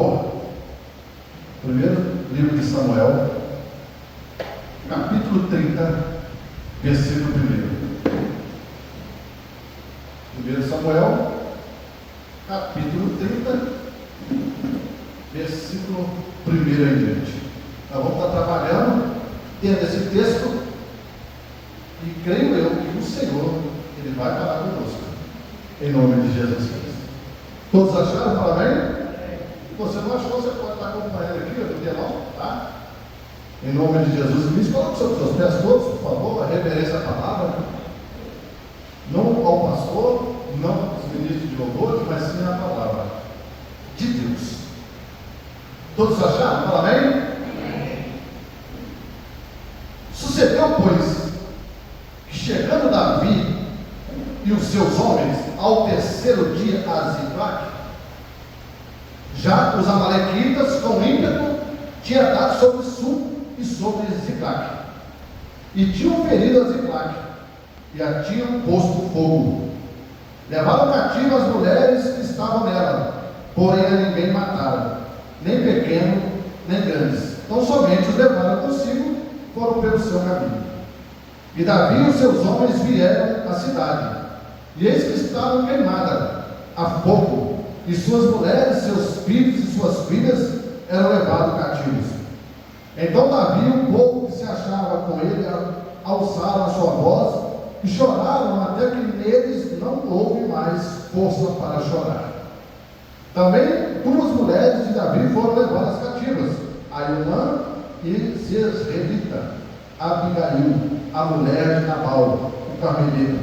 favor? Primeiro livro de Samuel, capítulo 30, versículo 1. 1 Samuel, capítulo 30, versículo 1 em diante. Nós vamos estar trabalhando dentro desse texto e creio eu que o Senhor, Ele vai falar conosco, em nome de Jesus Cristo. Todos acharam? Fala bem? Se você não achou, você pode estar acompanhando aqui, no telão, tá? Em nome de Jesus Cristo, coloque sobre os seus pés todos, por favor, a reverência à palavra, não ao pastor, não aos ministros de louvor, mas sim à palavra de Deus. Todos acharam? Fala bem? Sucedeu, pois, que chegando Davi e os seus homens ao terceiro dia a Ziclague, já os amalequitas com ímpeto tinham dado sobre Sul e sobre Ziclague, e tinham ferido a Ziclague, e a tinham posto fogo. Levaram cativo as mulheres que estavam nela, porém a ninguém mataram, nem pequeno, nem grandes. Então somente os levaram consigo, foram pelo seu caminho. E Davi e os seus homens vieram à cidade, e eis que estavam queimadas a fogo, e suas mulheres, seus filhos e suas filhas eram levados cativos. Então Davi e o povo que se achava com ele alçaram a sua voz e choraram até que neles não houve mais força para chorar. Também duas mulheres de Davi foram levadas cativas, Aionã e Zerelita, Abigail, a mulher de Nabal, o carmelita.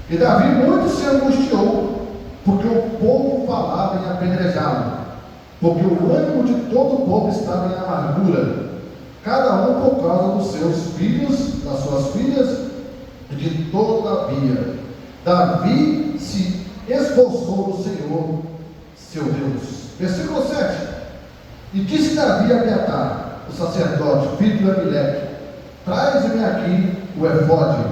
E Davi muito se angustiou, porque o povo falava em apedrejá-lo, porque o ânimo de todo o povo estava em amargura, cada um por causa dos seus filhos, das suas filhas, e de todavia Davi se esforçou no Senhor, seu Deus. Versículo 7. E disse Davi a Abiatar, o sacerdote, filho de Amileque: traze-me aqui o efode.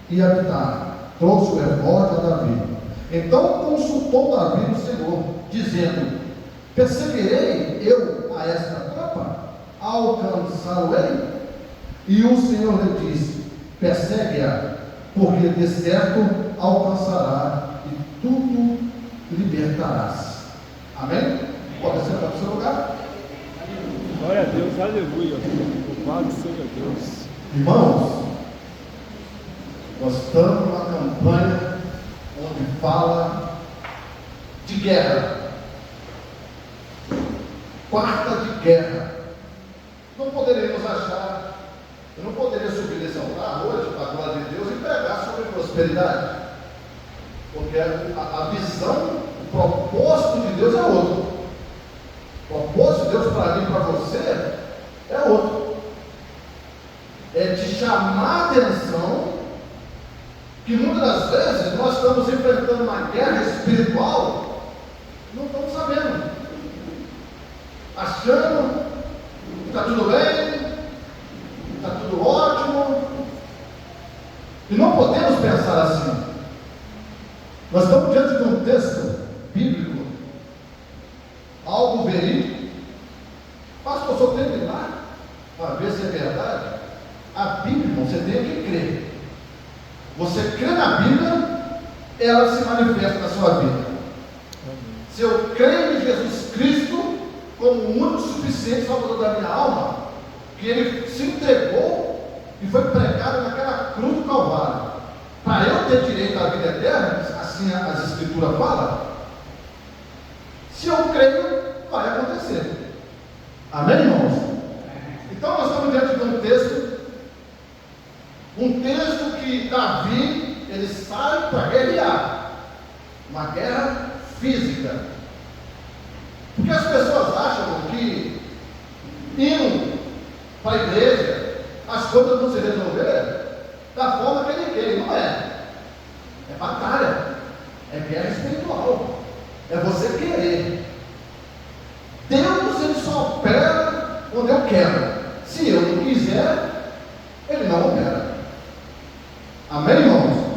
E Abiatar trouxe o efode a Davi. Então consultou Davi no Senhor, dizendo: perseguirei eu a esta tropa? Alcançá-lo-ei? E o Senhor lhe disse: persegue-a, porque de certo alcançará e tudo libertarás. Amém? Pode sentar para o seu lugar. Glória a Deus, aleluia. Louvado seja Deus. Irmãos, nós estamos numa campanha onde fala de guerra, quarta de guerra. Não poderíamos achar, eu não poderia subir nesse altar hoje, para a glória de Deus, e pregar sobre prosperidade, porque a visão, o propósito de Deus é outro. O propósito de Deus para mim e para você é outro. É de chamar a atenção que muitas das vezes nós estamos enfrentando uma guerra espiritual e não estamos sabendo, achando que está tudo bem, está tudo ótimo, e não podemos pensar assim. Nós estamos diante de um texto bíblico, algo verídico. Pastor, só tem que ir lá para ver se é verdade. A Bíblia, você tem que crer. Você crê na Bíblia, ela se manifesta na sua vida. Se eu creio em Jesus Cristo como o único suficiente salvador da minha alma, que Ele se entregou e foi pregado naquela cruz do Calvário, para eu ter direito à vida eterna, assim as Escrituras falam, se eu creio, vai acontecer. Amém, irmãos? Então nós estamos diante de um texto que Davi, ele sai para guerrear, uma guerra física, porque as pessoas acham que indo para a igreja as coisas vão se resolver da forma que ele quer. Não é. É batalha, é guerra espiritual, é você querer. Deus, ele só opera quando eu quero. Se eu não quiser, ele não opera. Amém, irmãos?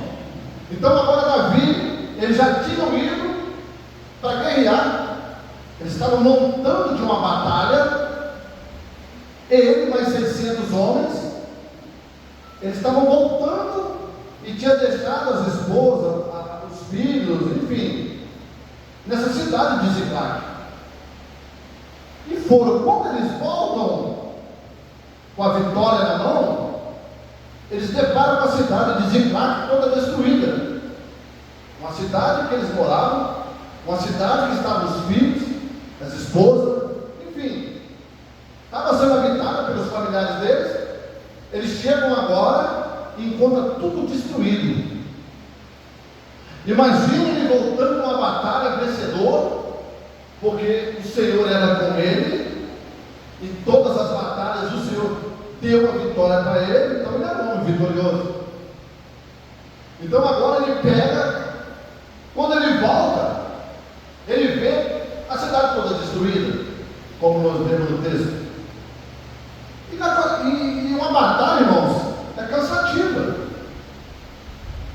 Então agora Davi, eles já tinham ido para guerrear, eles estavam montando voltando de uma batalha, ele mais 600 homens, eles estavam voltando e tinha deixado as esposas, os filhos, enfim, nessa cidade de Ziclague. E foram, quando eles voltam com a vitória na mão, eles deparam com a cidade de Ziclague toda destruída. Uma cidade que eles moravam, uma cidade que estavam os filhos, as esposas, enfim, estava sendo habitada pelos familiares deles. Eles chegam agora e encontram tudo destruído. Imagine ele voltando uma batalha vencedor, porque o Senhor era com ele, e todas as batalhas o Senhor deu a vitória para ele, então ele era um homem vitorioso. Então agora ele pega, quando ele volta, ele vê a cidade toda destruída, como nós vemos no texto. E uma batalha, irmãos, é cansativa.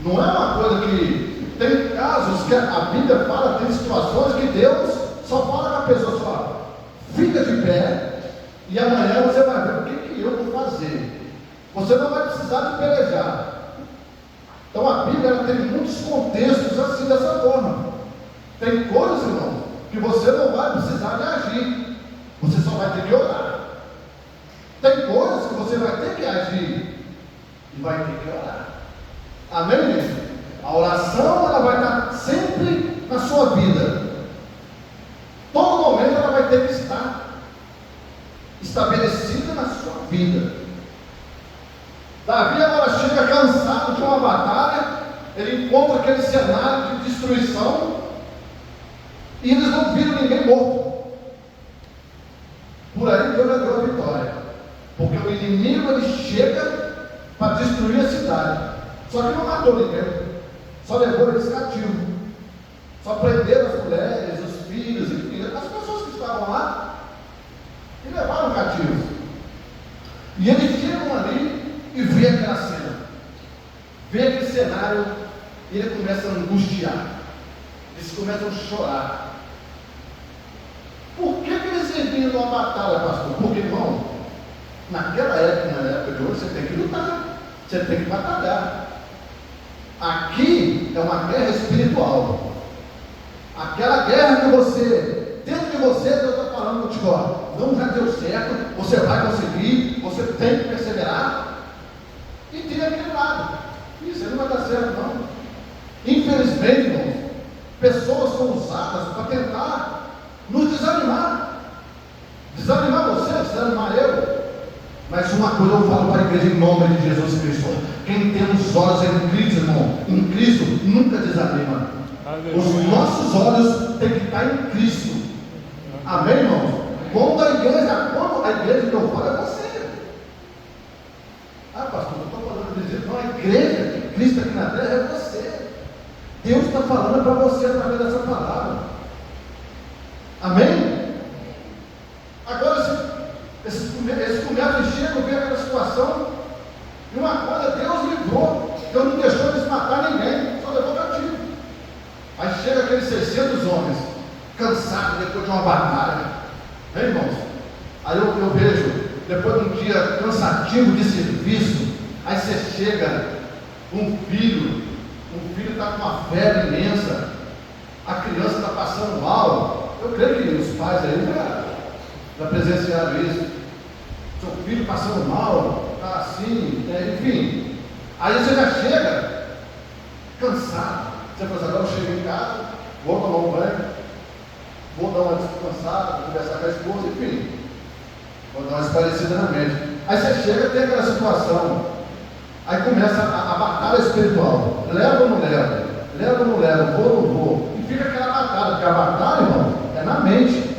Não é uma coisa que tem casos que a Bíblia fala, tem situações que Deus só fala com a pessoa, só fica de pé e amanhã você vai ver o que eu vou fazer. Você não vai precisar de pelejar. Então a Bíblia ela tem muitos contextos assim dessa forma. Tem coisas, irmão, que você não vai precisar de agir, você só vai ter que orar. Tem coisas que você vai ter que agir e vai ter que orar. Amém, gente? A oração ela vai estar sempre na sua vida. Todo momento ela vai ter que estar estabelecida na sua vida. Davi agora chega cansado de uma batalha, ele encontra aquele cenário de destruição e eles não viram ninguém morto. Por aí Deus já deu a vitória, porque o inimigo ele chega para destruir a cidade, só que não matou ninguém, só levou eles cativos, só prenderam as mulheres, os filhos, enfim, as pessoas que estavam lá e levaram cativos. E eles chegam ali e vê aquela cena, vê aquele cenário e ele começa a angustiar, eles começam a chorar. Por que eles viviam numa batalha, pastor? Porque, irmão, naquela época, na época de hoje, você tem que lutar, você tem que batalhar. Aqui é uma guerra espiritual. Aquela guerra que você, dentro de você, Deus está falando contigo, ó, não já deu certo, você vai conseguir, você tem que perseverar. E tem aquele lado, isso aí não vai dar certo não. Infelizmente, irmãos, pessoas são usadas para tentar nos desanimar. Desanimar você, desanimar eu. Mas uma coisa eu falo para a igreja em nome de Jesus Cristo: quem tem os olhos em Cristo, irmão, em Cristo, nunca desanima. Aleluia. Os nossos olhos têm que estar em Cristo. Amém, irmãos? Quando a igreja que eu falo é você. Ah, pastor, eu estou falando de dizer, não, a igreja de Cristo aqui na terra é você. Deus está falando para você através dessa palavra. Amém? Agora, esses começos chegam, vê aquela situação, e uma coisa, Deus livrou, Deus não deixou eles matar ninguém, só levou cativo. Aí chega aqueles 600 homens, cansados depois de uma batalha, hein, irmãos? Aí eu vejo, depois de um dia cansativo de serviço, aí você chega, um filho está com uma febre imensa, a criança está passando mal. Eu creio que os pais aí já presenciaram isso. Seu filho passando mal, está assim, enfim. Aí você já chega cansado. Você fala assim, agora eu chego em casa, vou tomar um banho, vou dar uma descansada, vou conversar com a esposa, enfim. Vou dar uma esparecida na mente. Aí você chega, tem aquela situação. Aí começa a batalha espiritual. Leva ou não leva? Leva ou não leva? Vou ou não vou? E fica aquela batalha, porque a batalha, irmão, é na mente.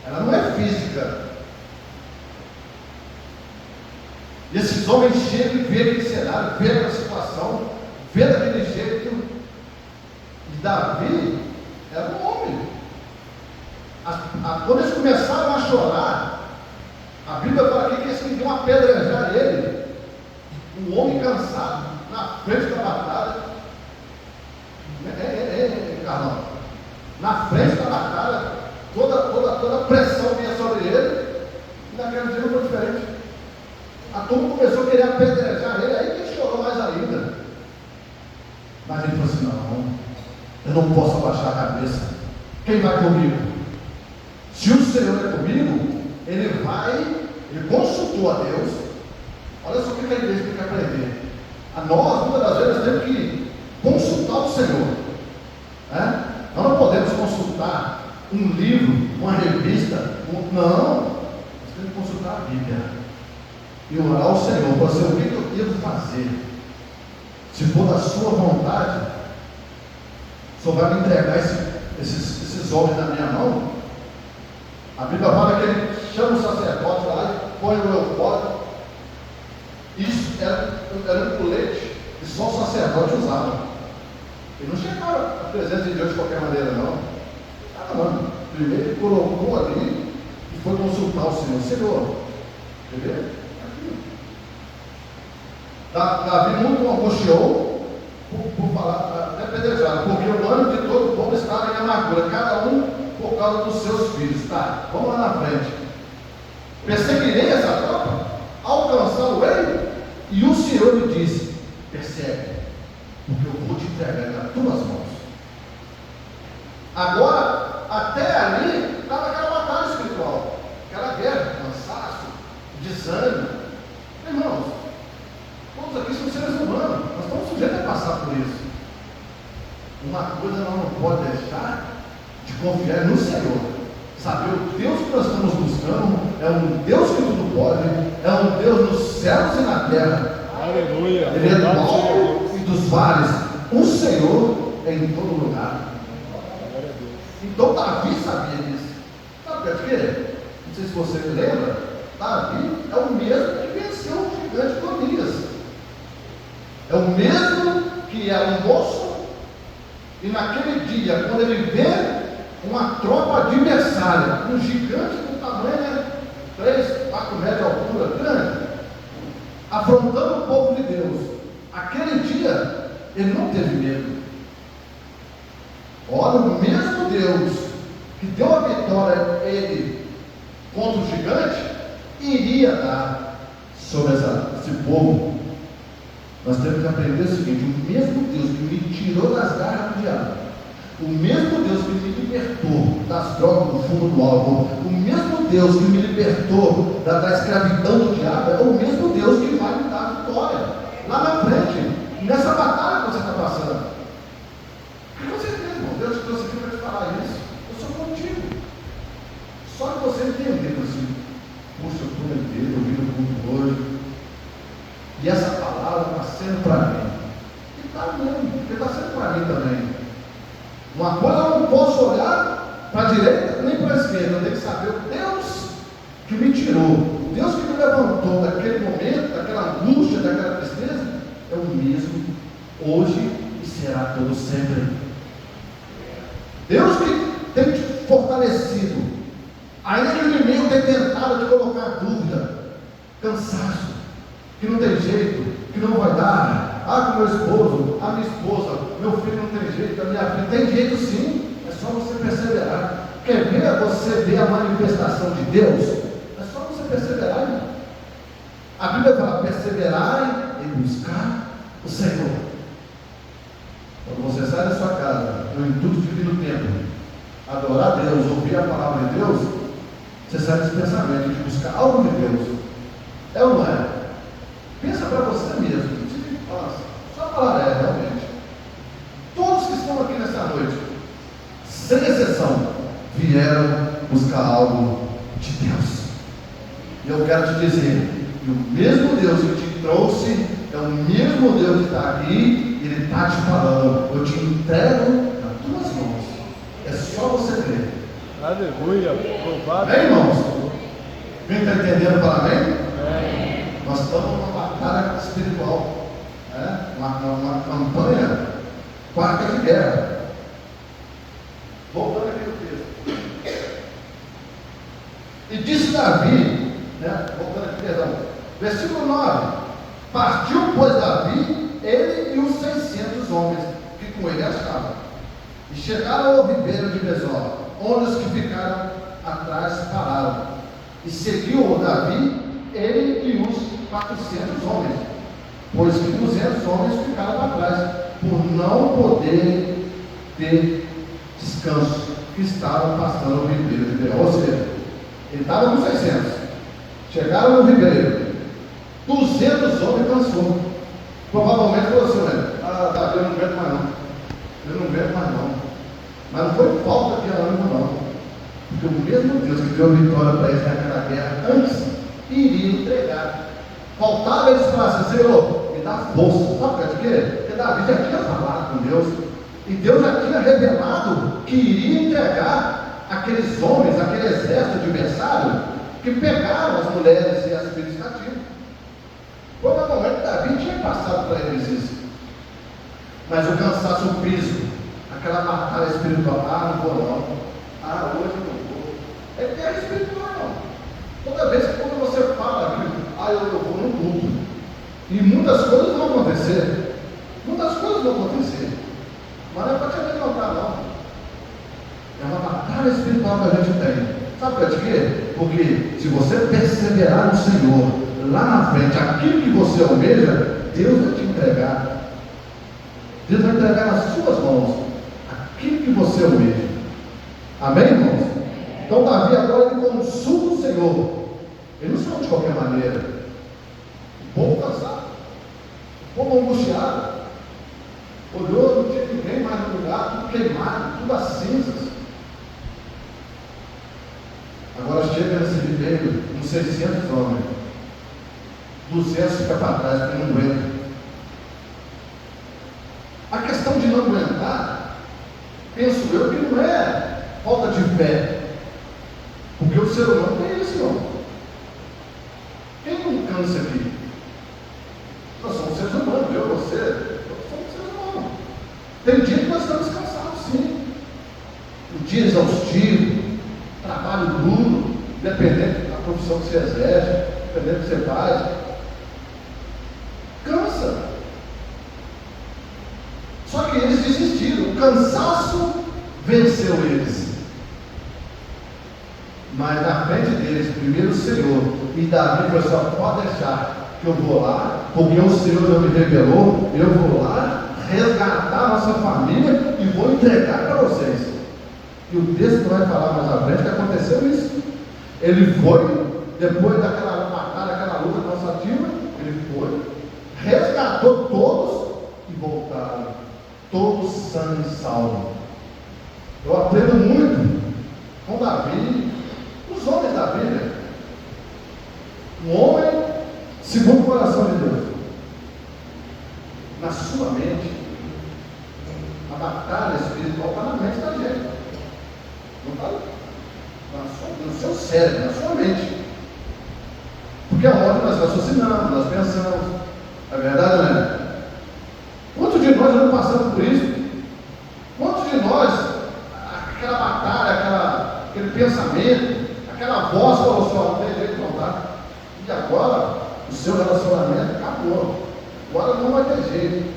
Ela não é física. E esses homens chegam e vêem aquele cenário, vêem aquela situação, vêem daquele jeito. E Davi era um homem. Quando eles começaram a chorar, a Bíblia fala aqui que eles queriam apedrejar ele. Um homem cansado, na frente da batalha. Carlão. Na frente da batalha, toda a pressão não posso abaixar a cabeça. Quem vai comigo? Se o Senhor é comigo, ele consultou a Deus. Olha só o que a igreja tem que aprender. A nós, muitas das vezes, temos que consultar o Senhor. Nós não podemos consultar um livro, uma revista, não. Nós temos que consultar a Bíblia e orar ao Senhor para saber o que eu devo fazer. Se for da sua vontade, o Senhor vai me entregar esses homens na minha mão. A Bíblia fala que ele chama o sacerdote lá e põe o eufório. Isso era um colete que só o sacerdote usava. Ele não chegava à presença de Deus de qualquer maneira, não. Não. Primeiro ele colocou ali e foi consultar o Senhor. Senhor, entendeu? Davi muito angustiou por falar, até pedrejado, porque o ano de todo o povo estava em amargura, cada um por causa dos seus filhos. Tá, vamos lá na frente. Perseguirei essa tropa, alcançar o rei, e o Senhor me disse: persegue, porque eu vou te entregar nas tuas mãos. Agora, até ali, estava aquela batalha espiritual, aquela guerra, cansaço, desânimo. Irmãos, todos aqui são seres humanos, nós estamos sujeitos a passar por isso. Uma coisa nós não pode deixar de confiar no Senhor. Saber o Deus que nós estamos buscando é um Deus que tudo pode, é um Deus dos céus e na terra. Aleluia. Ele é do alto e dos vales. O Senhor é em todo lugar. Então Davi sabia disso. Sabe por quê? Não sei se você lembra. Davi é o mesmo que venceu o gigante Golias. É o mesmo que era um moço, e naquele dia, quando ele vê uma tropa adversária, um gigante do tamanho, 3, 4 metros de altura, grande, afrontando o povo de Deus. Aquele dia, ele não teve medo. Olha, o mesmo Deus que deu a vitória a ele contra o gigante, iria dar sobre esse povo. Nós temos que aprender o seguinte: o mesmo Deus que me tirou das garras do diabo, o mesmo Deus que me libertou das drogas do fundo do álcool, o mesmo Deus que me libertou da escravidão do diabo, é o mesmo Deus que vai me dar a vitória lá na frente, nessa batalha que você está passando. E com certeza, irmão, Deus te trouxe aqui para te falar isso. Eu sou contigo. Só que você entender assim: puxa, eu estou na igreja, ouvindo o culto hoje, e essa palavra está sendo para mim. E está mesmo, porque está sendo para mim também. Uma coisa eu não posso olhar para a direita nem para a esquerda, eu tenho que saber o Deus que me tirou, o Deus que me levantou daquele momento, daquela angústia, daquela tristeza, é o mesmo hoje e será todo sempre. Deus que tem te fortalecido, ainda que o inimigo tenha tentado te colocar dúvida, cansaço, que não tem jeito, que não vai dar. Com meu esposo, a minha esposa, meu filho não tem jeito, a minha filha tem jeito sim, é só você perseverar. Quer ver você ver a manifestação de Deus? É só você perseverar, irmão. A Bíblia fala: perseverar em buscar o Senhor. Quando você sai da sua casa, no intuito de vir no templo, adorar a Deus, ouvir a palavra de Deus, você sai desse pensamento de buscar algo de Deus. É ou não é? Pensa para você mesmo. Só falar realmente. Todos que estão aqui nessa noite, sem exceção, vieram buscar algo de Deus. E eu quero te dizer que o mesmo Deus que te trouxe é o mesmo Deus que está aqui, e Ele está te falando: eu te entrego nas tuas mãos. É só você crer. Aleluia. Louvado. Amém, irmãos? Quem está entendendo, fala amém? Amém. Nós estamos numa batalha espiritual. Uma campanha quarta de guerra. Voltando aqui no texto. E disse Davi, voltando aqui, perdão, versículo 9: partiu, pois, Davi, ele e os 600 homens que com ele estavam, e chegaram ao ribeiro de Besor, onde os que ficaram atrás pararam, e seguiu o Davi, ele e os 400 homens, pois que 200 homens ficaram para trás, por não poderem ter descanso, que estavam passando o ribeiro. Ou seja, ele estava com 600, chegaram no ribeiro, 200 homens cansou. Provavelmente falou assim, né? Davi, eu não aguento mais não. Eu não aguento mais não. Mas não foi falta de ânimo não. Porque o mesmo Deus que deu vitória para eles naquela guerra antes, iria entregar. Faltava eles falarem assim, Senhor, me dá força. Sabe por quê? Porque Davi já tinha falado com Deus. E Deus já tinha revelado que iria entregar aqueles homens, aquele exército adversário, que pegaram as mulheres e as filhas cativas. Provavelmente Davi tinha passado para eles isso. Mas o cansaço, o piso, aquela batalha espiritual, não vou não. Hoje eu não vou. É guerra espiritual, não. Toda vez que quando você fala que eu vou no culto, e muitas coisas vão acontecer. Muitas coisas vão acontecer. Mas não é para te amedrontar, não. É uma batalha espiritual que a gente tem. Sabe por quê? Porque se você perseverar no Senhor, lá na frente, aquilo que você almeja, Deus vai te entregar. Deus vai entregar nas suas mãos aquilo que você almeja. Amém, irmãos? Então Davi agora ele consulta o Senhor. Ele não saiu de qualquer maneira. O povo cansado, o povo angustiado, olhou, não tinha ninguém mais no lugar, tudo queimado, tudo a cinzas. Agora chega nesse ribeiro, uns 600 homens, 200 fica para trás, porque não aguenta. A questão de não aguentar, penso eu que não é falta de fé, porque o ser humano tem isso, não. Quem não cansa aqui? Nós somos seres humanos, eu, você, nós somos seres humanos. Tem dia que nós estamos cansados, sim. Um dia exaustivo, trabalho duro, dependente da profissão que você exerce, dependente do que você faz. Cansa. Só que eles desistiram, o cansaço venceu eles. Mas na frente deles, primeiro o Senhor, e Davi falou assim: pode deixar que eu vou lá, porque o Senhor já me revelou, eu vou lá resgatar a nossa família e vou entregar para vocês. E o texto vai falar mais à frente que aconteceu isso. Ele foi, depois daquela batalha, aquela luta cansativa, ele foi, resgatou todos e voltaram, todos sãos e salvos. Eu aprendo muito com Davi, os homens da Bíblia. Um homem segundo o coração de Deus. Na sua mente, a batalha espiritual está na mente da gente. Não está no seu cérebro, na sua mente. Porque é onde nós raciocinamos, nós pensamos. É verdade, né? Quantos de nós não passamos por isso? Quantos de nós, aquela batalha, aquele pensamento, aquela voz falou assim: não tem jeito de contar. E agora, o seu relacionamento acabou. Agora não vai ter jeito.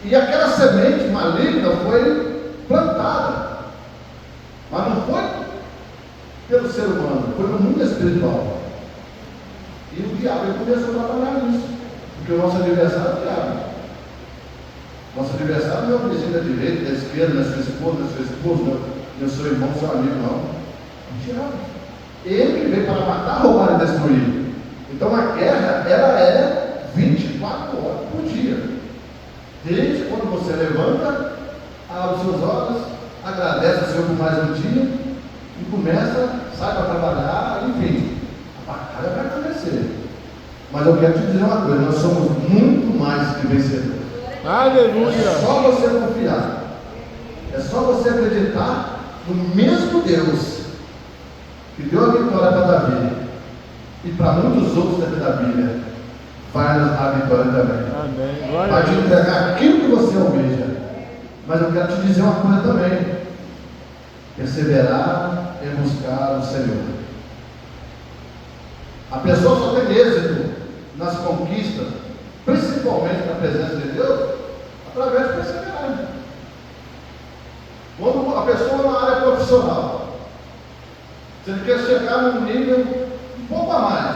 E aquela semente maligna foi plantada. Mas não foi pelo ser humano, foi no mundo espiritual. E o diabo ele começou a trabalhar nisso. Porque o nosso adversário é o diabo. Nosso adversário não é o vizinho da direita, da esquerda, da sua esposa, não é seu irmão, seu amigo, não. É o diabo. Ele que veio para matar, roubar e destruir. Então a guerra, ela é 24 horas por dia. Desde quando você levanta, abre os seus olhos, agradece ao Senhor por mais um dia e começa, sai para trabalhar, enfim, a batalha vai acontecer. Mas eu quero te dizer uma coisa: nós somos muito mais que vencedores. Aleluia! É só você confiar, é só você acreditar no mesmo Deus que deu a vitória para Davi e para muitos outros dentro da Bíblia, vai nos dar a vitória também. Amém. Vai te entregar aquilo que você almeja. Mas eu quero te dizer uma coisa também: perseverar em buscar o Senhor. A pessoa só tem êxito nas conquistas, principalmente na presença de Deus, através de perseverar. Quando a pessoa na área profissional, se ele quer chegar num nível um pouco a mais,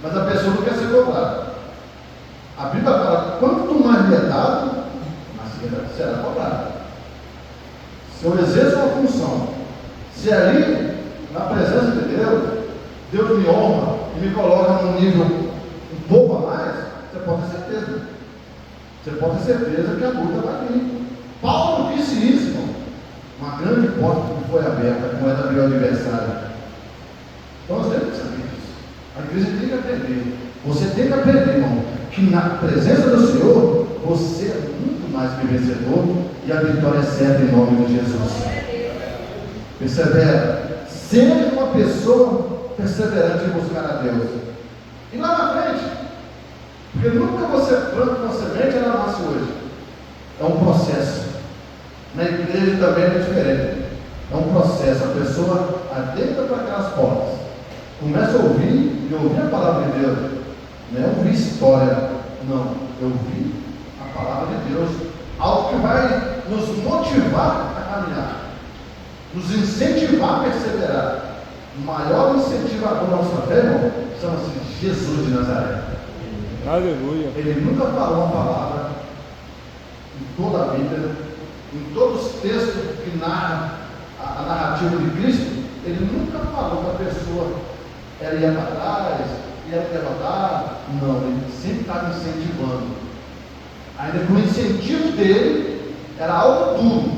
mas a pessoa não quer ser cobrada. A Bíblia fala: quanto mais lhe é dado, mais será cobrado. Se eu exerço uma função, se ali, na presença de Deus, Deus me honra e me coloca num nível um pouco a mais, você pode ter certeza. Você pode ter certeza que a luta vai vir. Paulo disse isso, irmão. Uma grande porta que foi aberta, como era meu adversário. Então nós temos que saber disso. A igreja tem que aprender. Você tem que aprender, irmão, que na presença do Senhor, você é muito mais que vencedor e a vitória é certa em nome de Jesus. Persevera. Seja uma pessoa perseverante em buscar a Deus. E lá na frente, porque nunca você planta uma semente e ela nasce hoje. É um processo. Na igreja também é diferente. É um processo. A pessoa adentra para aquelas portas, começa a ouvir e ouvir a palavra de Deus. Não é ouvir história, não. Eu ouvi a palavra de Deus. Algo que vai nos motivar a caminhar, nos incentivar a perseverar. O maior incentivador da nossa fé, irmão, chama-se Jesus de Nazaré. Aleluia. Ele nunca falou uma palavra em toda a Bíblia, em todos os textos que narram a narrativa de Cristo. Ele nunca falou que a pessoa ela ia para trás, ia levantar. Não, ele sempre estava incentivando. Ainda que o incentivo dele era algo duro.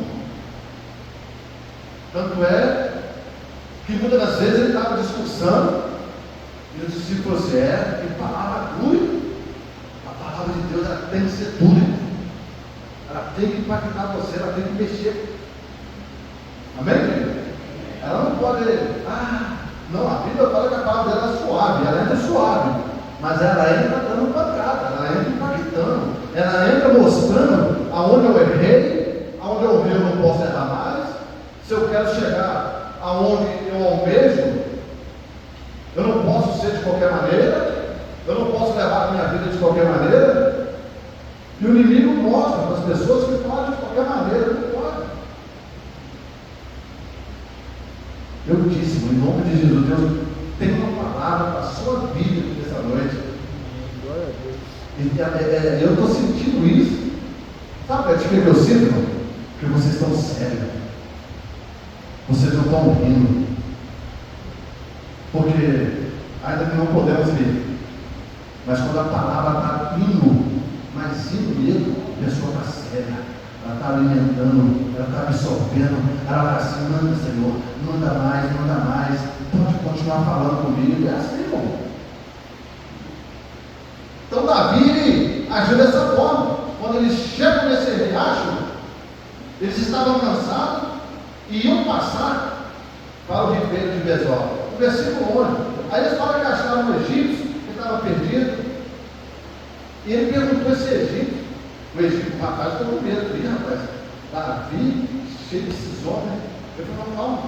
Tanto é que muitas das vezes ele estava discursando e os discípulos disseram que palavra dura. A palavra de Deus ela tem que ser dura. Ela tem que impactar você, ela tem que mexer. Amém, querido? Ela não pode, não, a Bíblia fala que a palavra dela é suave, ela entra suave, mas ela entra dando pancada, ela entra impactando, ela entra mostrando aonde eu errei, aonde eu errei eu não posso errar mais. Se eu quero chegar aonde eu almejo, eu não posso ser de qualquer maneira, eu não posso levar a minha vida de qualquer maneira. E o inimigo mostra para as pessoas que podem de qualquer maneira, não pode. Eu disse, em nome de Jesus, Deus tem uma palavra para a sua vida nessa noite. Glória a Deus. E eu estou sentindo isso. Sabe o que eu sinto, irmão? Que vocês estão sérios. Vocês não estão rindo. Porque ainda que não podemos ver, mas quando a palavra está indo, mas indo mesmo, a pessoa está séria, ela está alimentando, ela está absorvendo, ela está assim, manda Senhor, manda mais, pode continuar falando comigo. É assim, irmão. Então Davi, ele agiu dessa forma. Quando eles chegam nesse riacho, eles estavam cansados e iam passar para o ribeiro de Besor. O versículo 11. Aí eles falam que acharam um egípcio que estava perdido. E ele perguntou esse egípcio. O egípcio, o rapaz ficou com medo ali, rapaz. Davi, cheio desses homens. Ele falou, calma.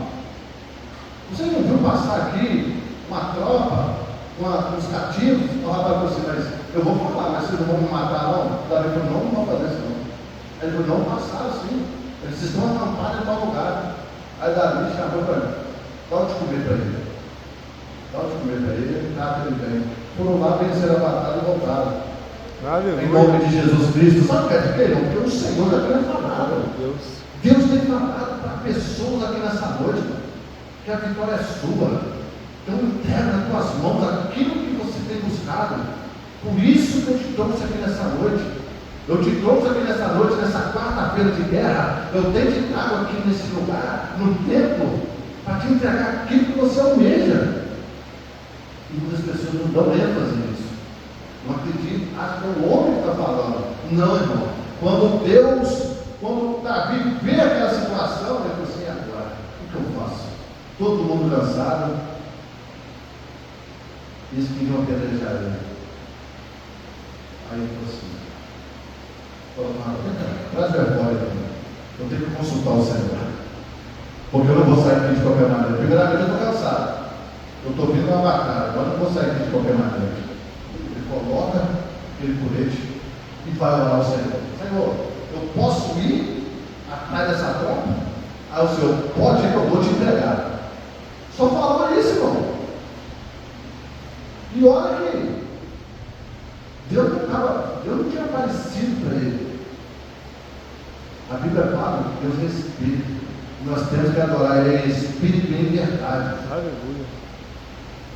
Você não viu passar aqui uma tropa, uns cativos? O rapaz falou assim, mas eu vou falar, mas vocês não vão me matar não? Davi falou, não vão fazer isso não. Ele falou, não, passaram sim. Eles estão acampados em tal lugar. Aí Davi chamou para ele, dá o de comer para ele. Dá o de comer para ele, trata ele bem. Foram lá, venceram a batalha e voltaram. Em nome de Jesus Cristo. Sabe o que é de quê? Porque o Senhor já tem falado. Deus tem falado para pessoas aqui nessa noite, que a vitória é sua. Então entrega nas tuas mãos aquilo que você tem buscado. Por isso que eu te trouxe aqui nessa noite. Eu te trouxe aqui nessa noite, nessa quarta-feira de guerra. Eu tenho te trago aqui nesse lugar, no templo, para te entregar aquilo que você almeja. E muitas pessoas não dão ênfase nisso. Não acredito, acho que é o homem que está falando. Não, irmão. Quando Davi vê aquela situação, ele falou assim, agora, o que eu faço? Todo mundo cansado. Eles queriam apedrejar ele. Aí ele falou assim, traz vergonha, eu tenho que consultar o Senhor. Porque eu não vou sair aqui de qualquer maneira. Primeiramente eu estou cansado. Eu estou vindo uma batalha, agora eu não vou sair aqui de qualquer maneira. Coloca aquele colete e vai orar ao Senhor. Senhor, eu posso ir atrás dessa tropa? Aí o Senhor, pode ir que eu vou te entregar. Só falou isso, irmão. E olha que Deus não tinha aparecido para ele. A Bíblia fala que Deus é Espírito. Nós temos que adorar Ele em espírito e em verdade. Aleluia.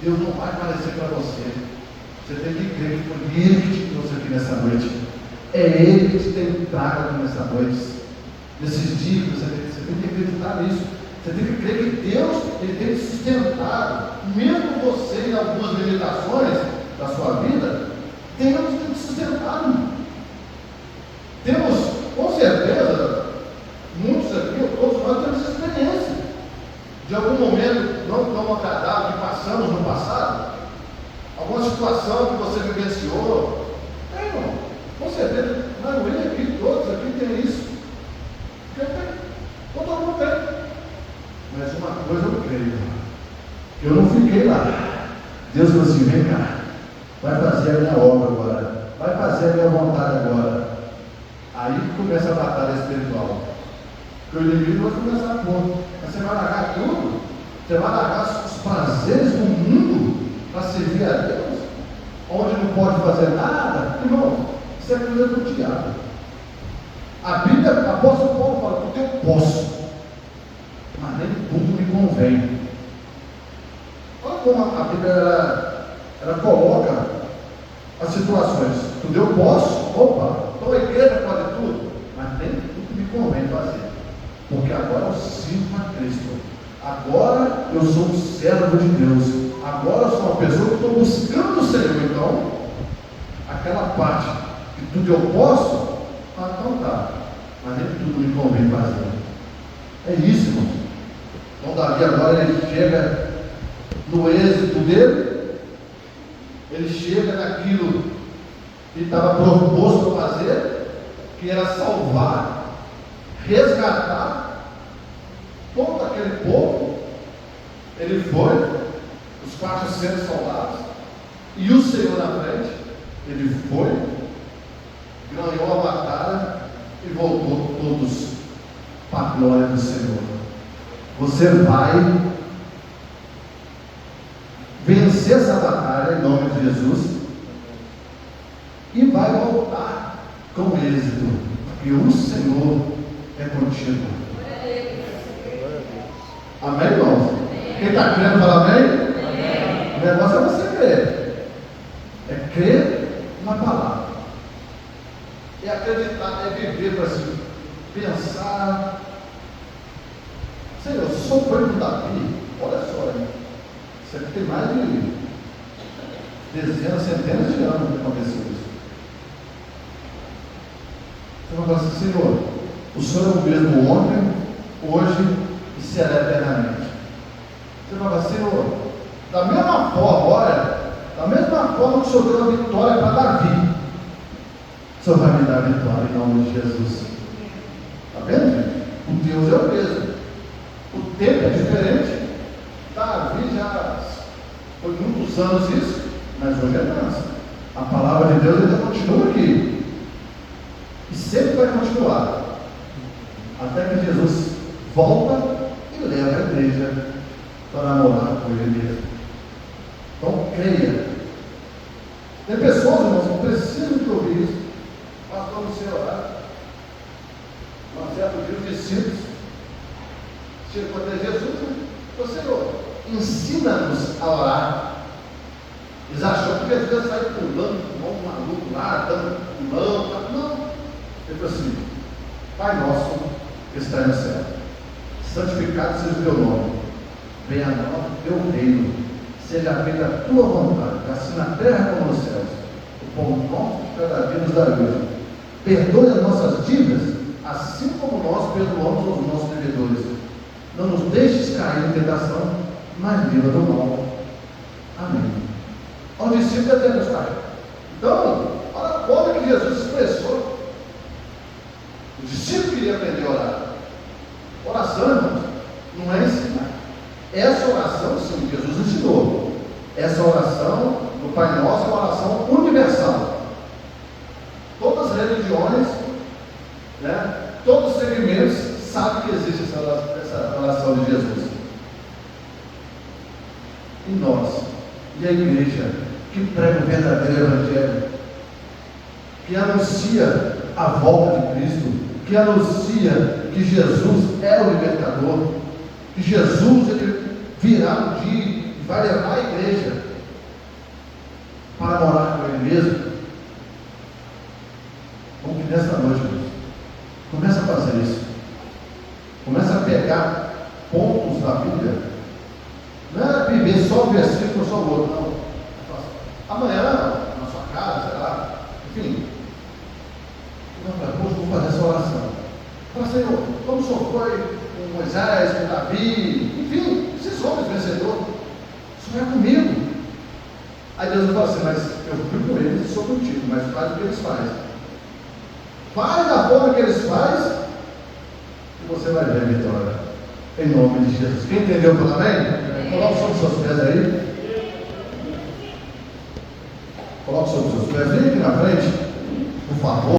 Deus não vai aparecer para você. Você tem que crer que foi Ele que te trouxe aqui nessa noite. É Ele que te tem trago aqui nessa noite. Nesses dias, você tem que acreditar nisso. Você tem que crer que Deus Ele tem te sustentado. Mesmo você em algumas limitações da sua vida, Deus tem te sustentado. Temos, com certeza, muitos aqui, ou todos nós temos experiência de algum momento não tão agradável que passamos no passado, alguma situação que você vivenciou. Irmão, com certeza, a maioria aqui, todos aqui tem isso. Todo mundo tem. Mas uma coisa eu creio, eu não fiquei lá. Deus falou assim: vem cá, vai fazer a minha obra agora, vai fazer a minha vontade agora. Aí começa a batalha espiritual. Porque o inimigo vai começar a pôr. Você vai largar tudo, você vai largar os prazeres do mundo para servir a Deus, onde não pode fazer nada. Irmão, isso é coisa do diabo. A Bíblia, o apóstolo Paulo fala: porque eu posso, mas nem tudo me convém. Olha como a Bíblia ela coloca as situações. Tudo eu posso, opa, então a igreja pode tudo, mas nem tudo me convém fazer. Porque agora eu sirvo a Cristo. Agora eu sou um servo de Deus. Agora eu sou uma pessoa que estou buscando o Senhor. Então, aquela parte que tudo eu posso, então tá. Mas nem tudo me convém fazer. É isso, irmão. Então Davi agora ele chega no êxito dele. Ele chega naquilo que estava proposto a fazer, que era salvar, resgatar todo aquele povo. Ele foi, os 400 soldados, e o Senhor na frente. Ele foi, ganhou a batalha e voltou todos para a glória do Senhor. Você vai vencer essa batalha em nome de Jesus e vai voltar com êxito, porque o Senhor é contigo. Amém, irmãos? Quem está crendo, fala amém? O negócio é você crer. É crer na palavra. É acreditar, é viver para si. Pensar. Senhor, se só foi com Davi, olha só aí. Isso aqui tem mais de dezenas, centenas de anos que aconteceu isso. Você vai falar assim: Senhor, o Senhor é o mesmo ontem, hoje e será eternamente. Você vai falar: Senhor, da mesma forma, olha, da mesma forma que o Senhor deu a vitória para Davi, o Senhor vai me dar a vitória em nome de Jesus. Está vendo, gente? O Deus é o mesmo. O tempo é diferente. Davi já foi muitos anos isso, mas hoje é dança. A palavra de Deus ainda continua aqui. E sempre vai continuar. Até que Jesus volta e leva a igreja para morar com Ele mesmo. Então creia. Tem pessoas, irmãos, que precisam de ouvir isso. Pastor, no seu horário. Um certo dia os discípulos chegou até Jesus, né? Falou: Senhor, ensina-nos a orar. Eles acharam que Jesus ia sair pulando, como um maluco lá, dando pulão. Não. Ele falou assim: Pai nosso que está no céu, santificado seja o teu nome, venha a nós o teu reino, seja feita a tua vontade, assim na terra como nos céus. O pão nosso de cada dia nos dá hoje. Perdoe as nossas dívidas, assim como nós perdoamos aos nossos devedores. Não nos deixes cair em tentação, mas livra do mal. Amém. Ao discípulo até nos cai. Então, olha como que Jesus expressou. O discípulo queria aprender a orar. Oração, irmãos, não é ensinar. Essa oração, sim, Jesus ensinou. Essa oração do Pai Nosso é uma oração universal. Todas as religiões, né, todos os segmentos sabem que existe essa oração de Jesus. E nós, e a igreja, que prega o verdadeiro Evangelho, que anuncia a volta de Cristo, que anuncia que que Jesus é o libertador, que Jesus ele virá um dia e vai levar a igreja para morar com Ele mesmo. Como que nesta noite, Deus, começa a fazer isso. Começa a pegar pontos da Bíblia. Não é viver só um versículo, só o outro, não. Amanhã, na sua casa, sei lá, enfim. Poxa, vou fazer essa oração. Fala, Senhor, como o Senhor foi com Moisés, com Davi, enfim, esses homens vencedores, o Senhor é comigo. Aí Deus vai falar assim, mas eu fui com eles e sou contigo, mas faz o que eles fazem. Faz da forma que eles fazem e você vai ver a vitória. Em nome de Jesus. Quem entendeu, fala amém? Coloque sobre os seus pés aí. Coloque sobre os seus pés. Vem aqui na frente, por favor.